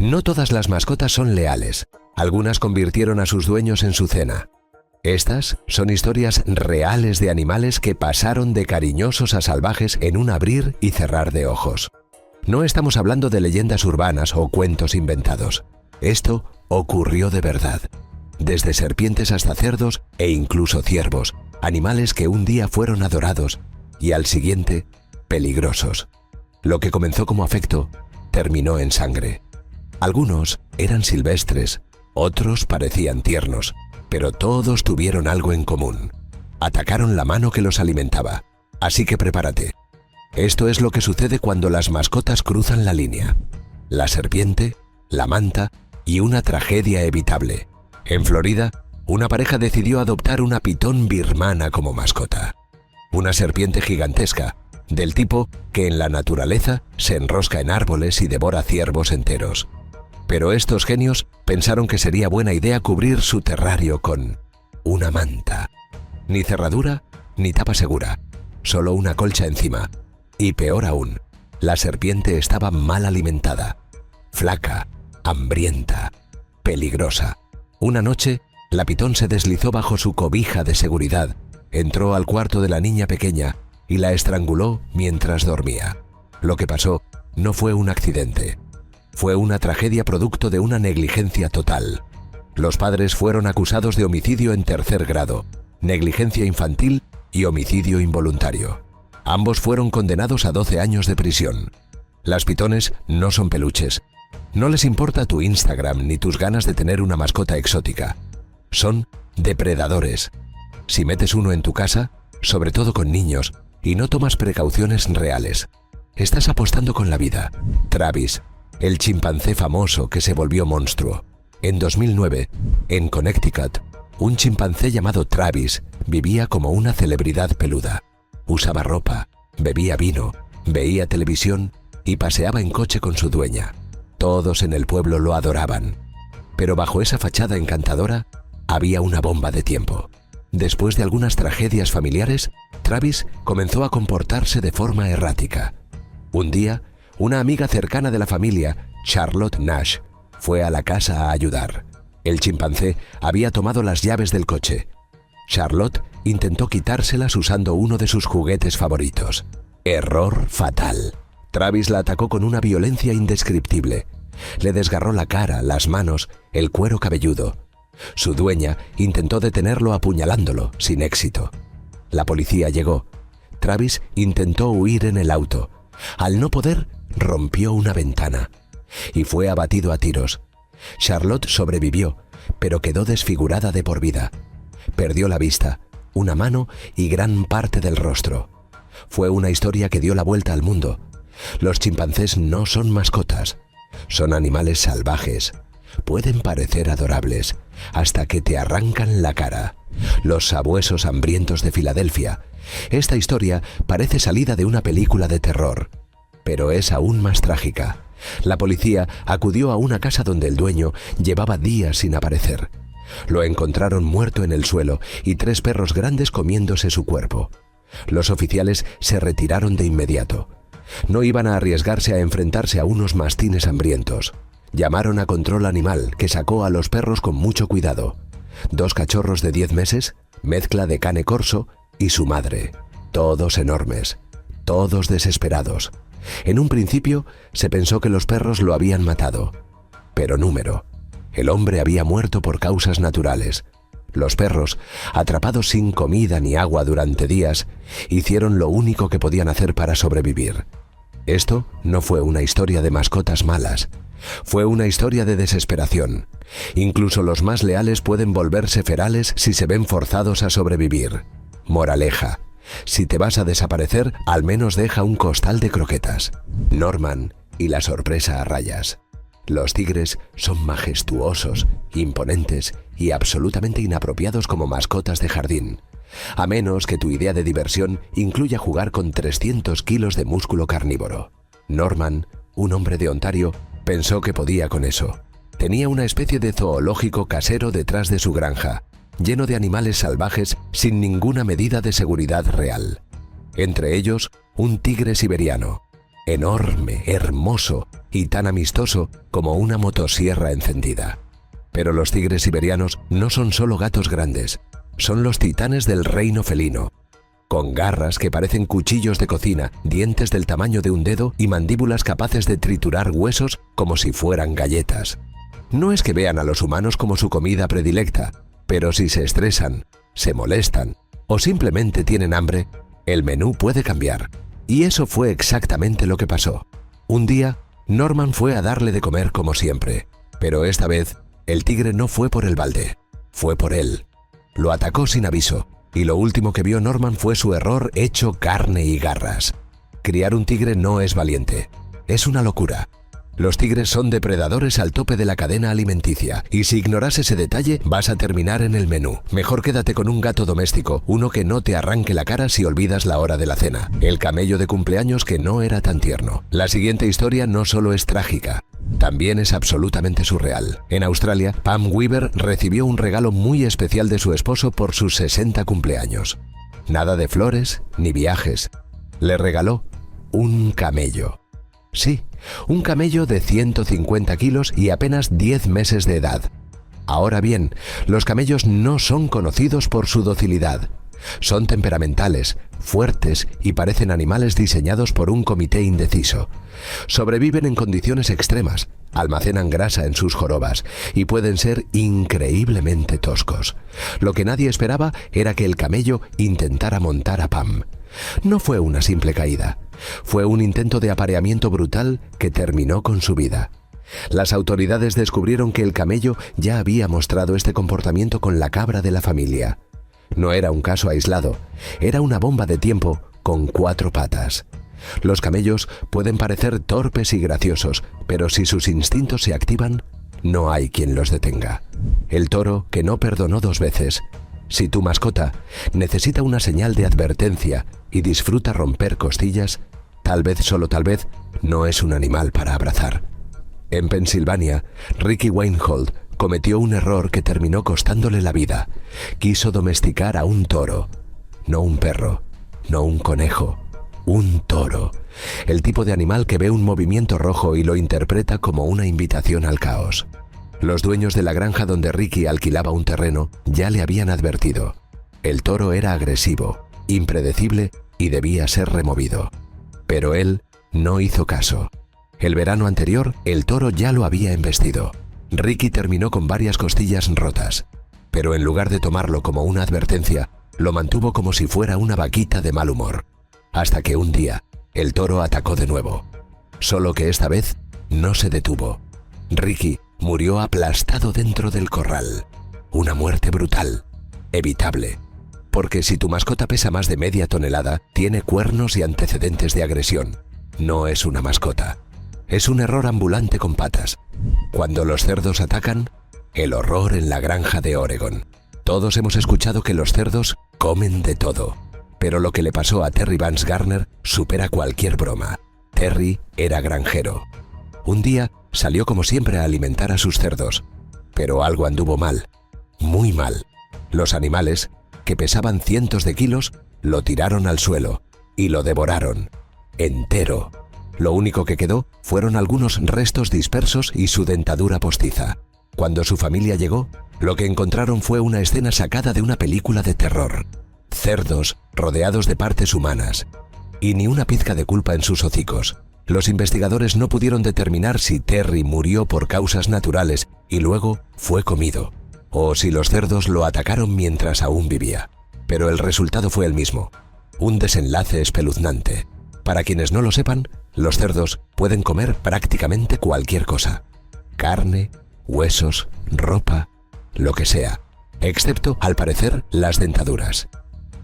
No todas las mascotas son leales. Algunas convirtieron a sus dueños en su cena. Estas son historias reales de animales que pasaron de cariñosos a salvajes en un abrir y cerrar de ojos. No estamos hablando de leyendas urbanas o cuentos inventados. Esto ocurrió de verdad. Desde serpientes hasta cerdos e incluso ciervos, animales que un día fueron adorados y al siguiente, peligrosos. Lo que comenzó como afecto, terminó en sangre. Algunos eran silvestres, otros parecían tiernos, pero todos tuvieron algo en común. Atacaron la mano que los alimentaba. Así que prepárate. Esto es lo que sucede cuando las mascotas cruzan la línea. La serpiente, la manta y una tragedia evitable. En Florida, una pareja decidió adoptar una pitón birmana como mascota. Una serpiente gigantesca, del tipo que en la naturaleza se enrosca en árboles y devora ciervos enteros. Pero estos genios pensaron que sería buena idea cubrir su terrario con una manta. Ni cerradura ni tapa segura, solo una colcha encima. Y peor aún, la serpiente estaba mal alimentada, flaca, hambrienta, peligrosa. Una noche, la pitón se deslizó bajo su cobija de seguridad, entró al cuarto de la niña pequeña y la estranguló mientras dormía. Lo que pasó no fue un accidente. Fue una tragedia producto de una negligencia total. Los padres fueron acusados de homicidio en tercer grado, negligencia infantil y homicidio involuntario. Ambos fueron condenados a 12 años de prisión. Las pitones no son peluches. No les importa tu Instagram ni tus ganas de tener una mascota exótica. Son depredadores. Si metes uno en tu casa, sobre todo con niños, y no tomas precauciones reales, estás apostando con la vida. Travis, el chimpancé famoso que se volvió monstruo. En 2009, en Connecticut, un chimpancé llamado Travis vivía como una celebridad peluda. Usaba ropa, bebía vino, veía televisión y paseaba en coche con su dueña. Todos en el pueblo lo adoraban. Pero bajo esa fachada encantadora había una bomba de tiempo. Después de algunas tragedias familiares, Travis comenzó a comportarse de forma errática. Un día, una amiga cercana de la familia, Charlotte Nash, fue a la casa a ayudar. El chimpancé había tomado las llaves del coche. Charlotte intentó quitárselas usando uno de sus juguetes favoritos. Error fatal. Travis la atacó con una violencia indescriptible. Le desgarró la cara, las manos, el cuero cabelludo. Su dueña intentó detenerlo apuñalándolo, sin éxito. La policía llegó. Travis intentó huir en el auto. Al no poder, rompió una ventana y fue abatido a tiros. Charlotte sobrevivió, pero quedó desfigurada de por vida. Perdió la vista, una mano y gran parte del rostro. Fue una historia que dio la vuelta al mundo. Los chimpancés no son mascotas, son animales salvajes. Pueden parecer adorables, hasta que te arrancan la cara. Los sabuesos hambrientos de Filadelfia. Esta historia parece salida de una película de terror, pero es aún más trágica. La policía acudió a una casa donde el dueño llevaba días sin aparecer. Lo encontraron muerto en el suelo y 3 perros grandes comiéndose su cuerpo. Los oficiales se retiraron de inmediato. No iban a arriesgarse a enfrentarse a unos mastines hambrientos. Llamaron a control animal, que sacó a los perros con mucho cuidado. 2 cachorros de 10 meses, mezcla de cane corso, y su madre. Todos enormes, todos desesperados. En un principio se pensó que los perros lo habían matado. Pero número. El hombre había muerto por causas naturales. Los perros, atrapados sin comida ni agua durante días, hicieron lo único que podían hacer para sobrevivir. Esto no fue una historia de mascotas malas. Fue una historia de desesperación. Incluso los más leales pueden volverse ferales si se ven forzados a sobrevivir. Moraleja: si te vas a desaparecer, al menos deja un costal de croquetas. Norman y la sorpresa a rayas. Los tigres son majestuosos, imponentes y absolutamente inapropiados como mascotas de jardín, a menos que tu idea de diversión incluya jugar con 300 kilos de músculo carnívoro. Norman, un hombre de Ontario, pensó que podía con eso. Tenía una especie de zoológico casero detrás de su granja, lleno de animales salvajes sin ninguna medida de seguridad real. Entre ellos, un tigre siberiano. enorme, hermoso y tan amistoso como una motosierra encendida. Pero los tigres siberianos no son solo gatos grandes, son los titanes del reino felino, con garras que parecen cuchillos de cocina, dientes del tamaño de un dedo y mandíbulas capaces de triturar huesos como si fueran galletas. No es que vean a los humanos como su comida predilecta, pero si se estresan, se molestan o simplemente tienen hambre, el menú puede cambiar. Y eso fue exactamente lo que pasó. Un día, Norman fue a darle de comer como siempre, pero esta vez el tigre no fue por el balde, fue por él. Lo atacó sin aviso, y lo último que vio Norman fue su error hecho carne y garras. Criar un tigre no es valiente, es una locura. Los tigres son depredadores al tope de la cadena alimenticia, y si ignoras ese detalle, vas a terminar en el menú. Mejor quédate con un gato doméstico, uno que no te arranque la cara si olvidas la hora de la cena. El camello de cumpleaños que no era tan tierno. La siguiente historia no solo es trágica, también es absolutamente surreal. En Australia, Pam Weaver recibió un regalo muy especial de su esposo por sus 60 cumpleaños. Nada de flores ni viajes. Le regaló un camello. Sí, un camello de 150 kilos y apenas 10 meses de edad. Ahora bien, los camellos no son conocidos por su docilidad. Son temperamentales, fuertes y parecen animales diseñados por un comité indeciso. Sobreviven en condiciones extremas, almacenan grasa en sus jorobas y pueden ser increíblemente toscos. Lo que nadie esperaba era que el camello intentara montar a Pam. No fue una simple caída, fue un intento de apareamiento brutal que terminó con su vida. Las autoridades descubrieron que el camello ya había mostrado este comportamiento con la cabra de la familia. No era un caso aislado, era una bomba de tiempo con 4 patas. Los camellos pueden parecer torpes y graciosos, pero si sus instintos se activan, no hay quien los detenga. El toro que no perdonó 2 veces. Si tu mascota necesita una señal de advertencia y disfruta romper costillas, tal vez, solo tal vez, no es un animal para abrazar. En Pensilvania, Ricky Weinhold cometió un error que terminó costándole la vida. Quiso domesticar a un toro, no un perro, no un conejo, un toro. El tipo de animal que ve un movimiento rojo y lo interpreta como una invitación al caos. Los dueños de la granja donde Ricky alquilaba un terreno ya le habían advertido. El toro era agresivo, impredecible y debía ser removido. Pero él no hizo caso. El verano anterior, el toro ya lo había embestido. Ricky terminó con varias costillas rotas, pero en lugar de tomarlo como una advertencia, lo mantuvo como si fuera una vaquita de mal humor. Hasta que un día, el toro atacó de nuevo. Solo que esta vez no se detuvo. Ricky murió aplastado dentro del corral. Una muerte brutal, evitable. Porque si tu mascota pesa más de media tonelada, tiene cuernos y antecedentes de agresión. No es una mascota. Es un error ambulante con patas. Cuando los cerdos atacan, el horror en la granja de Oregon. Todos hemos escuchado que los cerdos comen de todo. Pero lo que le pasó a Terry Vance Garner supera cualquier broma. Terry era granjero. Un día salió como siempre a alimentar a sus cerdos. Pero algo anduvo mal. Muy mal. Los animales, que pesaban cientos de kilos, lo tiraron al suelo y lo devoraron. Entero. Lo único que quedó fueron algunos restos dispersos y su dentadura postiza. Cuando su familia llegó, lo que encontraron fue una escena sacada de una película de terror. Cerdos rodeados de partes humanas. Y ni una pizca de culpa en sus hocicos. Los investigadores no pudieron determinar si Terry murió por causas naturales y luego fue comido, o si los cerdos lo atacaron mientras aún vivía. Pero el resultado fue el mismo. Un desenlace espeluznante. Para quienes no lo sepan, los cerdos pueden comer prácticamente cualquier cosa. Carne, huesos, ropa, lo que sea. Excepto, al parecer, las dentaduras.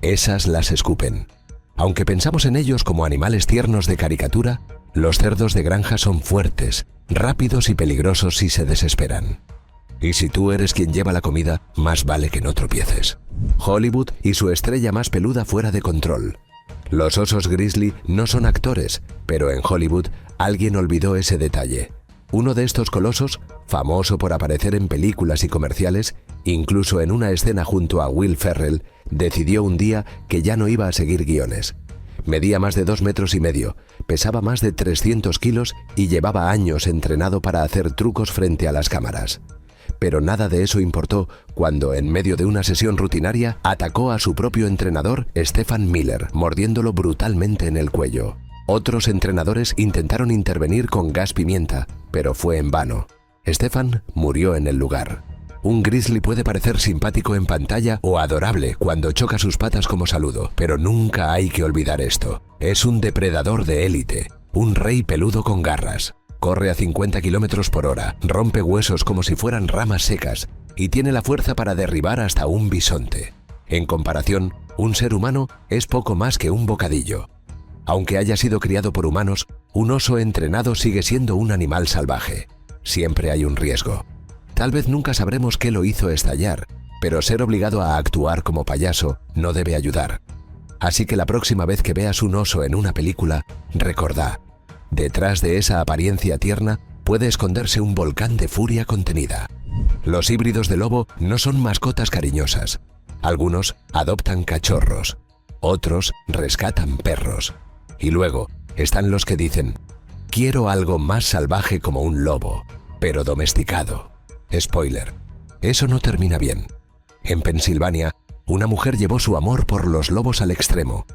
Esas las escupen. Aunque pensamos en ellos como animales tiernos de caricatura, los cerdos de granja son fuertes, rápidos y peligrosos si se desesperan. Y si tú eres quien lleva la comida, más vale que no tropieces. Hollywood y su estrella más peluda fuera de control. Los osos grizzly no son actores, pero en Hollywood alguien olvidó ese detalle. Uno de estos colosos, famoso por aparecer en películas y comerciales, incluso en una escena junto a Will Ferrell, decidió un día que ya no iba a seguir guiones. Medía más de 2,5 metros, pesaba más de 300 kilos y llevaba años entrenado para hacer trucos frente a las cámaras. Pero nada de eso importó cuando, en medio de una sesión rutinaria, atacó a su propio entrenador, Stephen Miller, mordiéndolo brutalmente en el cuello. Otros entrenadores intentaron intervenir con gas pimienta, pero fue en vano. Stephen murió en el lugar. Un grizzly puede parecer simpático en pantalla o adorable cuando choca sus patas como saludo, pero nunca hay que olvidar esto. Es un depredador de élite, un rey peludo con garras. Corre a 50 kilómetros por hora, rompe huesos como si fueran ramas secas y tiene la fuerza para derribar hasta un bisonte. En comparación, un ser humano es poco más que un bocadillo. Aunque haya sido criado por humanos, un oso entrenado sigue siendo un animal salvaje. Siempre hay un riesgo. Tal vez nunca sabremos qué lo hizo estallar, pero ser obligado a actuar como payaso no debe ayudar. Así que la próxima vez que veas un oso en una película, recordá, detrás de esa apariencia tierna puede esconderse un volcán de furia contenida. Los híbridos de lobo no son mascotas cariñosas. Algunos adoptan cachorros, otros rescatan perros. Y luego están los que dicen, quiero algo más salvaje como un lobo, pero domesticado. Spoiler, eso no termina bien. En Pensilvania, una mujer llevó su amor por los lobos al extremo.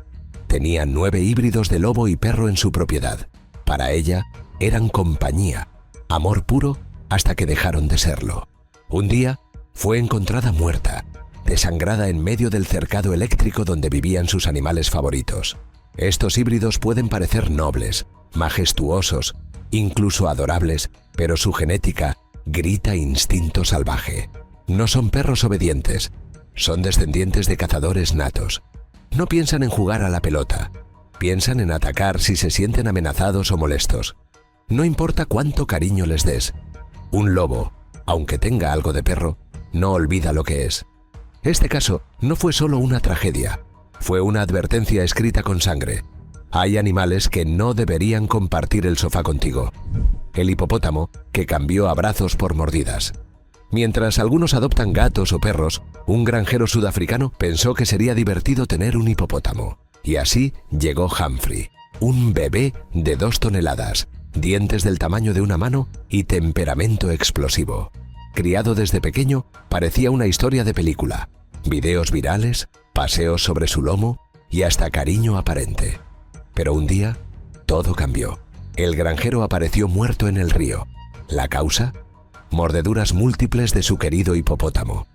Tenía 9 híbridos de lobo y perro en su propiedad. Para ella, eran compañía, amor puro hasta que dejaron de serlo. Un día, fue encontrada muerta, desangrada en medio del cercado eléctrico donde vivían sus animales favoritos. Estos híbridos pueden parecer nobles, majestuosos, incluso adorables, pero su genética grita instinto salvaje. No son perros obedientes, son descendientes de cazadores natos. No piensan en jugar a la pelota, piensan en atacar si se sienten amenazados o molestos. No importa cuánto cariño les des. Un lobo, aunque tenga algo de perro, no olvida lo que es. Este caso no fue solo una tragedia, fue una advertencia escrita con sangre. Hay animales que no deberían compartir el sofá contigo. El hipopótamo, que cambió abrazos por mordidas. Mientras algunos adoptan gatos o perros, un granjero sudafricano pensó que sería divertido tener un hipopótamo. Y así llegó Humphrey, un bebé de 2 toneladas, dientes del tamaño de una mano y temperamento explosivo. Criado desde pequeño, parecía una historia de película. Videos virales, paseos sobre su lomo y hasta cariño aparente. Pero un día, todo cambió. El granjero apareció muerto en el río. ¿La causa? Mordeduras múltiples de su querido hipopótamo.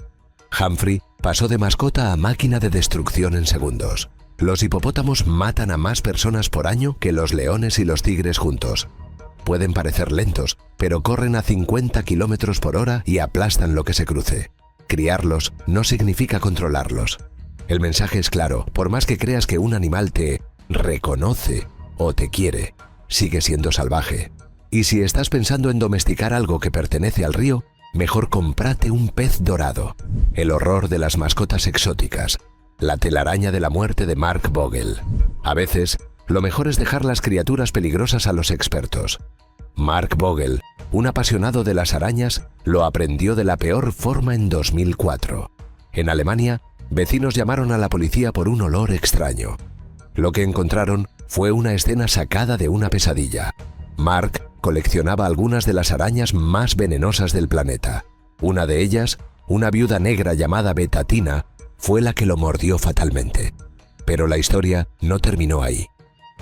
Humphrey pasó de mascota a máquina de destrucción en segundos. Los hipopótamos matan a más personas por año que los leones y los tigres juntos. Pueden parecer lentos, pero corren a 50 kilómetros por hora y aplastan lo que se cruce. Criarlos no significa controlarlos. El mensaje es claro, por más que creas que un animal te reconoce o te quiere, sigue siendo salvaje. Y si estás pensando en domesticar algo que pertenece al río, mejor cómprate un pez dorado. El horror de las mascotas exóticas. La telaraña de la muerte de Mark Vogel. A veces, lo mejor es dejar las criaturas peligrosas a los expertos. Mark Vogel, un apasionado de las arañas, lo aprendió de la peor forma en 2004. En Alemania, vecinos llamaron a la policía por un olor extraño. Lo que encontraron fue una escena sacada de una pesadilla. Mark coleccionaba algunas de las arañas más venenosas del planeta. Una de ellas, una viuda negra llamada Betatina, fue la que lo mordió fatalmente. Pero la historia no terminó ahí.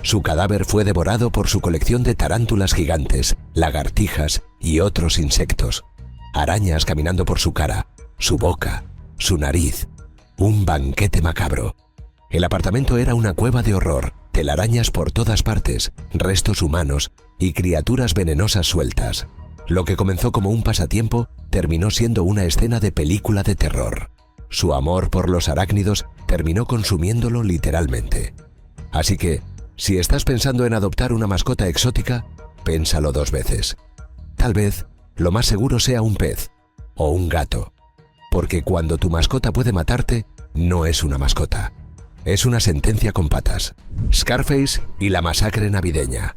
Su cadáver fue devorado por su colección de tarántulas gigantes, lagartijas y otros insectos. Arañas caminando por su cara, su boca, su nariz. Un banquete macabro. El apartamento era una cueva de horror, telarañas por todas partes, restos humanos y criaturas venenosas sueltas. Lo que comenzó como un pasatiempo terminó siendo una escena de película de terror. Su amor por los arácnidos terminó consumiéndolo literalmente. Así que, si estás pensando en adoptar una mascota exótica, pénsalo 2 veces. Tal vez, lo más seguro sea un pez o un gato. Porque cuando tu mascota puede matarte, no es una mascota. Es una sentencia con patas. Scarface y la masacre navideña.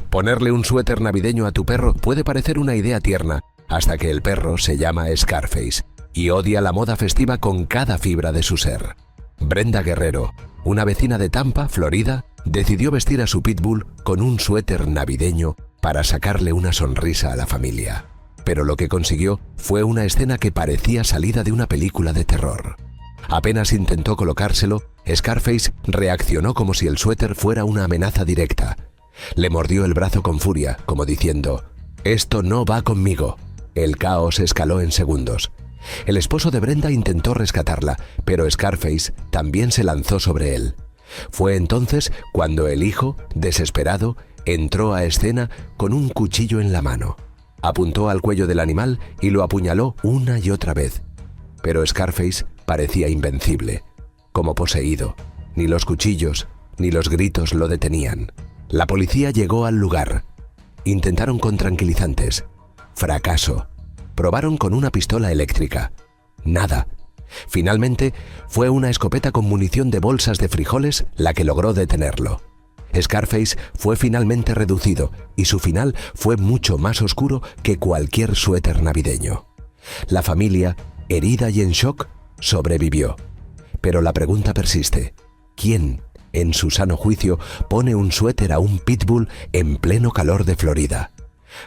Ponerle un suéter navideño a tu perro puede parecer una idea tierna, hasta que el perro se llama Scarface y odia la moda festiva con cada fibra de su ser. Brenda Guerrero, una vecina de Tampa, Florida, decidió vestir a su pitbull con un suéter navideño para sacarle una sonrisa a la familia. Pero lo que consiguió fue una escena que parecía salida de una película de terror. Apenas intentó colocárselo, Scarface reaccionó como si el suéter fuera una amenaza directa. Le mordió el brazo con furia, como diciendo: «Esto no va conmigo». El caos escaló en segundos. El esposo de Brenda intentó rescatarla, pero Scarface también se lanzó sobre él. Fue entonces cuando el hijo, desesperado, entró a escena con un cuchillo en la mano. Apuntó al cuello del animal y lo apuñaló una y otra vez. Pero Scarface parecía invencible, como poseído. Ni los cuchillos ni los gritos lo detenían. La policía llegó al lugar. Intentaron con tranquilizantes. Fracaso. Probaron con una pistola eléctrica. Nada. Finalmente, fue una escopeta con munición de bolsas de frijoles la que logró detenerlo. Scarface fue finalmente reducido y su final fue mucho más oscuro que cualquier suéter navideño. La familia, herida y en shock, sobrevivió. Pero la pregunta persiste: ¿quién, en su sano juicio, pone un suéter a un pitbull en pleno calor de Florida?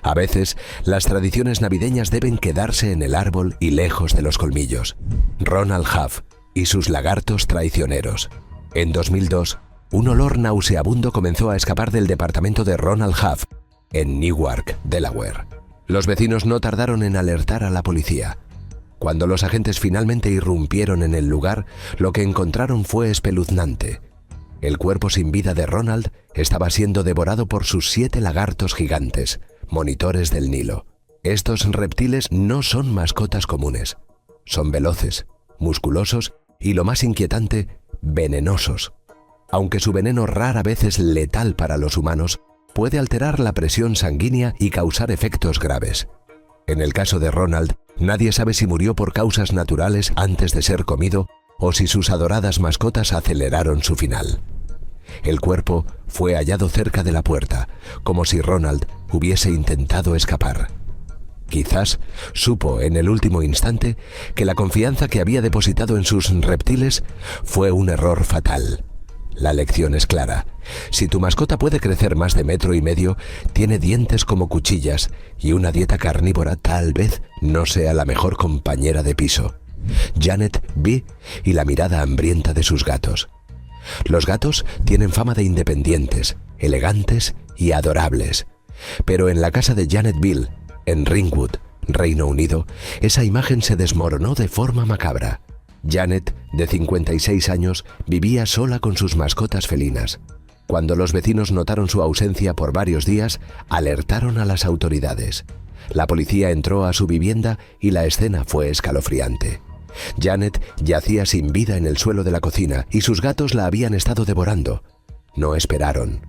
A veces, las tradiciones navideñas deben quedarse en el árbol y lejos de los colmillos. Ronald Huff y sus lagartos traicioneros. En 2002, un olor nauseabundo comenzó a escapar del departamento de Ronald Huff, en Newark, Delaware. Los vecinos no tardaron en alertar a la policía. Cuando los agentes finalmente irrumpieron en el lugar, lo que encontraron fue espeluznante. El cuerpo sin vida de Ronald estaba siendo devorado por sus 7 lagartos gigantes, monitores del Nilo. Estos reptiles no son mascotas comunes. Son veloces, musculosos y, lo más inquietante, venenosos. Aunque su veneno rara vez es letal para los humanos, puede alterar la presión sanguínea y causar efectos graves. En el caso de Ronald, nadie sabe si murió por causas naturales antes de ser comido o si sus adoradas mascotas aceleraron su final. El cuerpo fue hallado cerca de la puerta, como si Ronald hubiese intentado escapar. Quizás supo en el último instante que la confianza que había depositado en sus reptiles fue un error fatal. La lección es clara: si tu mascota puede crecer más de 1,5 metros, tiene dientes como cuchillas y una dieta carnívora tal vez no sea la mejor compañera de piso. Janet B. y la mirada hambrienta de sus gatos. Los gatos tienen fama de independientes, elegantes y adorables. Pero en la casa de Janet Bill, en Ringwood, Reino Unido, esa imagen se desmoronó de forma macabra. Janet, de 56 años, vivía sola con sus mascotas felinas. Cuando los vecinos notaron su ausencia por varios días, alertaron a las autoridades. La policía entró a su vivienda y la escena fue escalofriante. Janet yacía sin vida en el suelo de la cocina y sus gatos la habían estado devorando. No esperaron,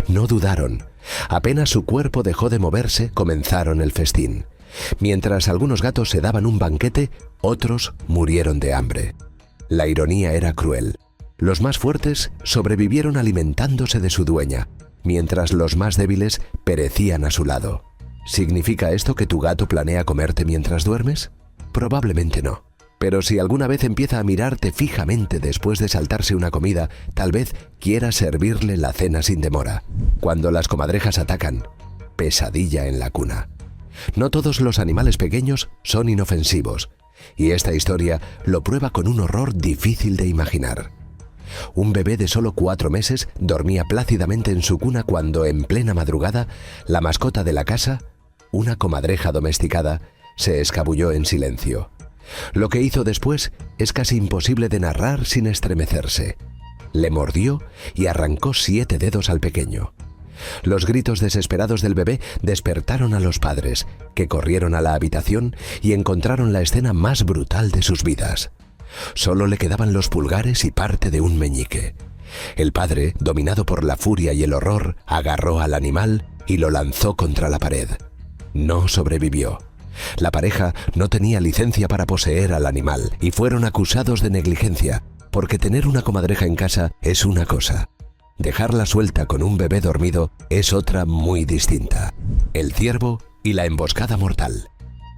no dudaron. Apenas su cuerpo dejó de moverse, comenzaron el festín. Mientras algunos gatos se daban un banquete, otros murieron de hambre. La ironía era cruel. Los más fuertes sobrevivieron alimentándose de su dueña, mientras los más débiles perecían a su lado. ¿Significa esto que tu gato planea comerte mientras duermes? Probablemente no. Pero si alguna vez empieza a mirarte fijamente después de saltarse una comida, tal vez quiera servirle la cena sin demora. Cuando las comadrejas atacan, pesadilla en la cuna. No todos los animales pequeños son inofensivos, y esta historia lo prueba con un horror difícil de imaginar. Un bebé de solo 4 meses dormía plácidamente en su cuna cuando, en plena madrugada, la mascota de la casa, una comadreja domesticada, se escabulló en silencio. Lo que hizo después es casi imposible de narrar sin estremecerse. Le mordió y arrancó 7 dedos al pequeño. Los gritos desesperados del bebé despertaron a los padres, que corrieron a la habitación y encontraron la escena más brutal de sus vidas. Solo le quedaban los pulgares y parte de un meñique. El padre, dominado por la furia y el horror, agarró al animal y lo lanzó contra la pared. No sobrevivió. La pareja no tenía licencia para poseer al animal y fueron acusados de negligencia, porque tener una comadreja en casa es una cosa. Dejarla suelta con un bebé dormido es otra muy distinta. El ciervo y la emboscada mortal.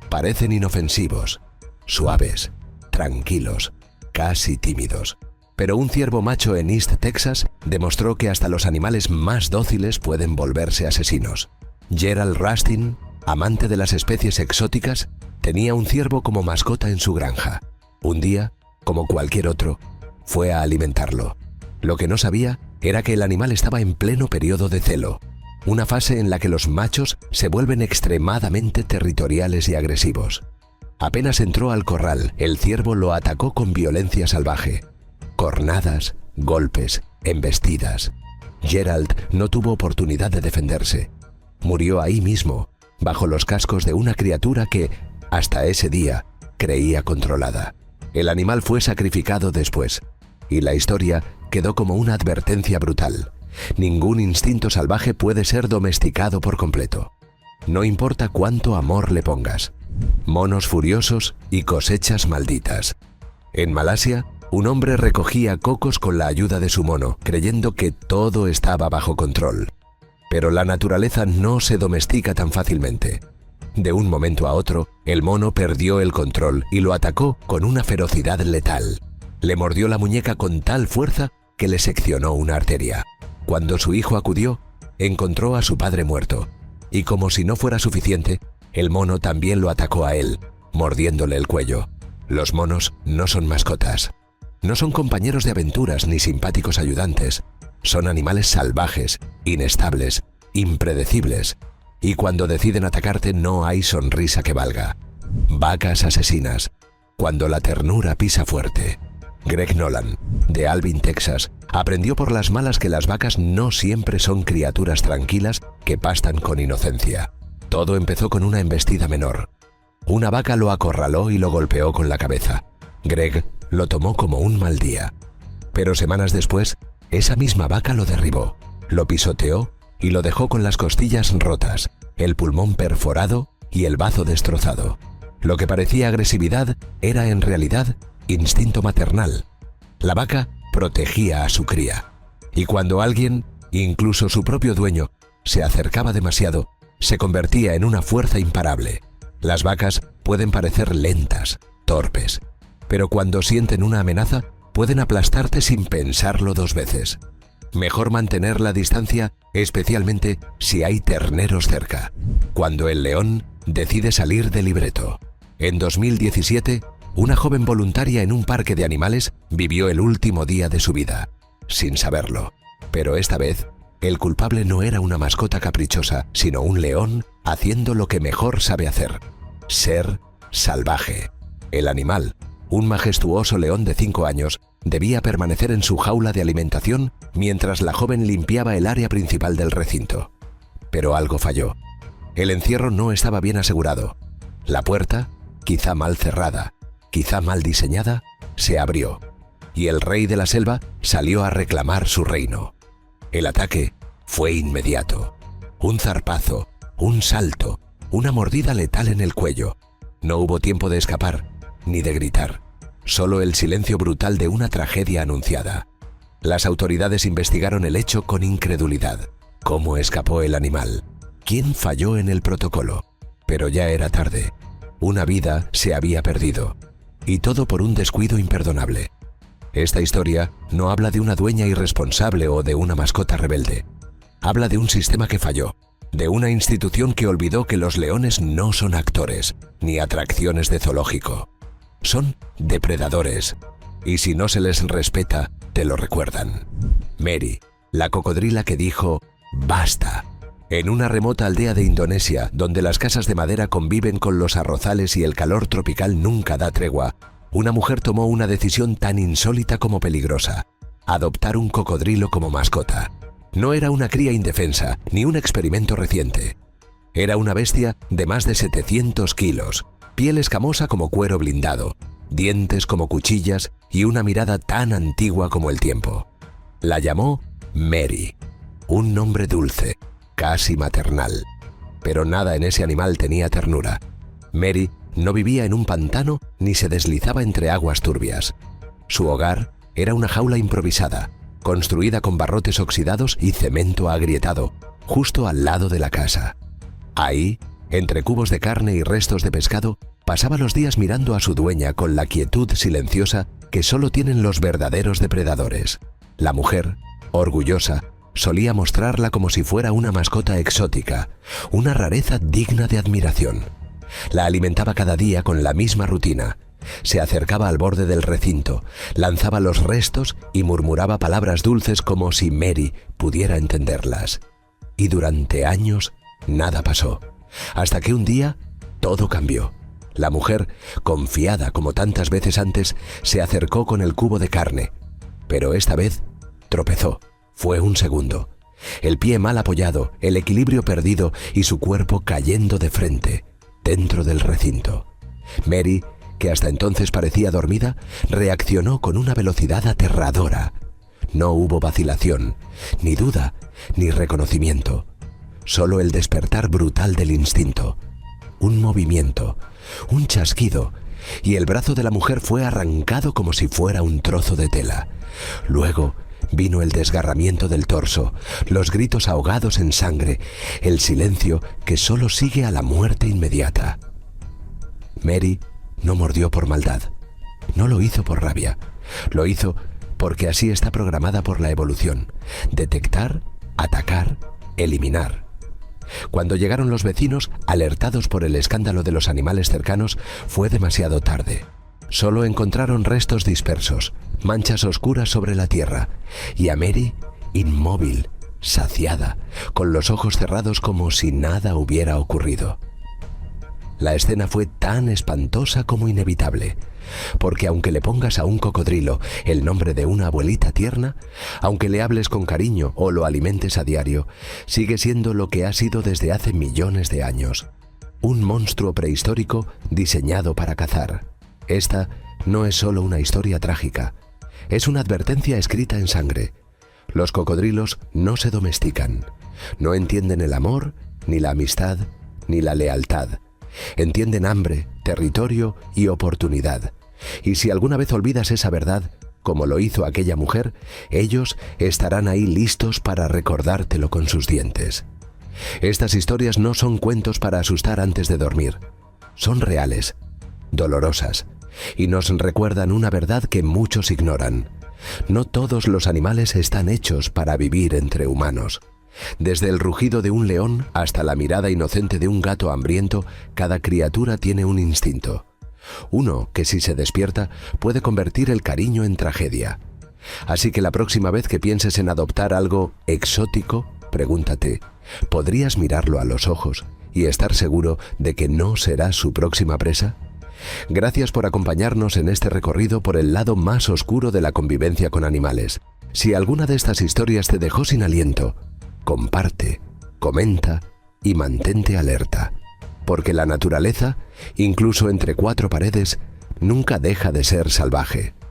Parecen inofensivos, suaves, tranquilos, casi tímidos. Pero un ciervo macho en East Texas demostró que hasta los animales más dóciles pueden volverse asesinos. Gerald Rustin, amante de las especies exóticas, tenía un ciervo como mascota en su granja. Un día, como cualquier otro, fue a alimentarlo. Lo que no sabía era que el animal estaba en pleno periodo de celo, una fase en la que los machos se vuelven extremadamente territoriales y agresivos. Apenas entró al corral, el ciervo lo atacó con violencia salvaje. Cornadas, golpes, embestidas. Gerald no tuvo oportunidad de defenderse. Murió ahí mismo, bajo los cascos de una criatura que, hasta ese día, creía controlada. El animal fue sacrificado después, y la historia quedó como una advertencia brutal. Ningún instinto salvaje puede ser domesticado por completo. No importa cuánto amor le pongas. Monos furiosos y cosechas malditas. En Malasia, un hombre recogía cocos con la ayuda de su mono, creyendo que todo estaba bajo control. Pero la naturaleza no se domestica tan fácilmente. De un momento a otro, el mono perdió el control y lo atacó con una ferocidad letal. Le mordió la muñeca con tal fuerza que le seccionó una arteria. Cuando su hijo acudió, encontró a su padre muerto. Y como si no fuera suficiente, el mono también lo atacó a él, mordiéndole el cuello. Los monos no son mascotas. No son compañeros de aventuras ni simpáticos ayudantes. Son animales salvajes, inestables, impredecibles. Y cuando deciden atacarte no hay sonrisa que valga. Vacas asesinas. Cuando la ternura pisa fuerte. Greg Nolan, de Alvin, Texas, aprendió por las malas que las vacas no siempre son criaturas tranquilas que pastan con inocencia. Todo empezó con una embestida menor. Una vaca lo acorraló y lo golpeó con la cabeza. Greg lo tomó como un mal día. Pero semanas después, esa misma vaca lo derribó, lo pisoteó y lo dejó con las costillas rotas, el pulmón perforado y el bazo destrozado. Lo que parecía agresividad era en realidad instinto maternal. La vaca protegía a su cría. Y cuando alguien, incluso su propio dueño, se acercaba demasiado, se convertía en una fuerza imparable. Las vacas pueden parecer lentas, torpes, pero cuando sienten una amenaza, pueden aplastarte sin pensarlo dos veces. Mejor mantener la distancia, especialmente si hay terneros cerca. Cuando el león decide salir de libreto. En 2017, una joven voluntaria en un parque de animales vivió el último día de su vida, sin saberlo. Pero esta vez, el culpable no era una mascota caprichosa, sino un león haciendo lo que mejor sabe hacer: ser salvaje. El animal, un majestuoso león de 5 años, debía permanecer en su jaula de alimentación mientras la joven limpiaba el área principal del recinto. Pero algo falló. El encierro no estaba bien asegurado. La puerta, quizá mal cerrada, quizá mal diseñada, se abrió, y el rey de la selva salió a reclamar su reino. El ataque fue inmediato. Un zarpazo, un salto, una mordida letal en el cuello. No hubo tiempo de escapar, ni de gritar. Solo el silencio brutal de una tragedia anunciada. Las autoridades investigaron el hecho con incredulidad. ¿Cómo escapó el animal? ¿Quién falló en el protocolo? Pero ya era tarde. Una vida se había perdido. Y todo por un descuido imperdonable. Esta historia no habla de una dueña irresponsable o de una mascota rebelde. Habla de un sistema que falló, de una institución que olvidó que los leones no son actores, ni atracciones de zoológico. Son depredadores, y si no se les respeta, te lo recuerdan. Mary, la cocodrila que dijo «basta». En una remota aldea de Indonesia, donde las casas de madera conviven con los arrozales y el calor tropical nunca da tregua, una mujer tomó una decisión tan insólita como peligrosa: adoptar un cocodrilo como mascota. No era una cría indefensa, ni un experimento reciente. Era una bestia de más de 700 kilos, piel escamosa como cuero blindado, dientes como cuchillas y una mirada tan antigua como el tiempo. La llamó Mary, un nombre dulce, casi maternal. Pero nada en ese animal tenía ternura. Mary no vivía en un pantano ni se deslizaba entre aguas turbias. Su hogar era una jaula improvisada, construida con barrotes oxidados y cemento agrietado, justo al lado de la casa. Ahí, entre cubos de carne y restos de pescado, pasaba los días mirando a su dueña con la quietud silenciosa que solo tienen los verdaderos depredadores. La mujer, orgullosa, solía mostrarla como si fuera una mascota exótica, una rareza digna de admiración. La alimentaba cada día con la misma rutina. Se acercaba al borde del recinto, lanzaba los restos y murmuraba palabras dulces como si Mary pudiera entenderlas. Y durante años nada pasó, hasta que un día todo cambió. La mujer, confiada como tantas veces antes, se acercó con el cubo de carne, pero esta vez tropezó. Fue un segundo. El pie mal apoyado, el equilibrio perdido y su cuerpo cayendo de frente, dentro del recinto. Mary, que hasta entonces parecía dormida, reaccionó con una velocidad aterradora. No hubo vacilación, ni duda, ni reconocimiento. Solo el despertar brutal del instinto. Un movimiento, un chasquido, y el brazo de la mujer fue arrancado como si fuera un trozo de tela. Luego vino el desgarramiento del torso, los gritos ahogados en sangre, el silencio que solo sigue a la muerte inmediata. Mary no mordió por maldad, no lo hizo por rabia, lo hizo porque así está programada por la evolución: detectar, atacar, eliminar. Cuando llegaron los vecinos, alertados por el escándalo de los animales cercanos, fue demasiado tarde. Solo encontraron restos dispersos, manchas oscuras sobre la tierra, y a Mary, inmóvil, saciada, con los ojos cerrados como si nada hubiera ocurrido. La escena fue tan espantosa como inevitable, porque aunque le pongas a un cocodrilo el nombre de una abuelita tierna, aunque le hables con cariño o lo alimentes a diario, sigue siendo lo que ha sido desde hace millones de años: un monstruo prehistórico diseñado para cazar. Esta no es solo una historia trágica, es una advertencia escrita en sangre. Los cocodrilos no se domestican, no entienden el amor, ni la amistad, ni la lealtad. Entienden hambre, territorio y oportunidad. Y si alguna vez olvidas esa verdad, como lo hizo aquella mujer, ellos estarán ahí listos para recordártelo con sus dientes. Estas historias no son cuentos para asustar antes de dormir. Son reales, dolorosas, y nos recuerdan una verdad que muchos ignoran. No todos los animales están hechos para vivir entre humanos. Desde el rugido de un león hasta la mirada inocente de un gato hambriento, cada criatura tiene un instinto. Uno que, si se despierta, puede convertir el cariño en tragedia. Así que la próxima vez que pienses en adoptar algo exótico, pregúntate: ¿podrías mirarlo a los ojos y estar seguro de que no será su próxima presa? Gracias por acompañarnos en este recorrido por el lado más oscuro de la convivencia con animales. Si alguna de estas historias te dejó sin aliento, comparte, comenta y mantente alerta, porque la naturaleza, incluso entre cuatro paredes, nunca deja de ser salvaje.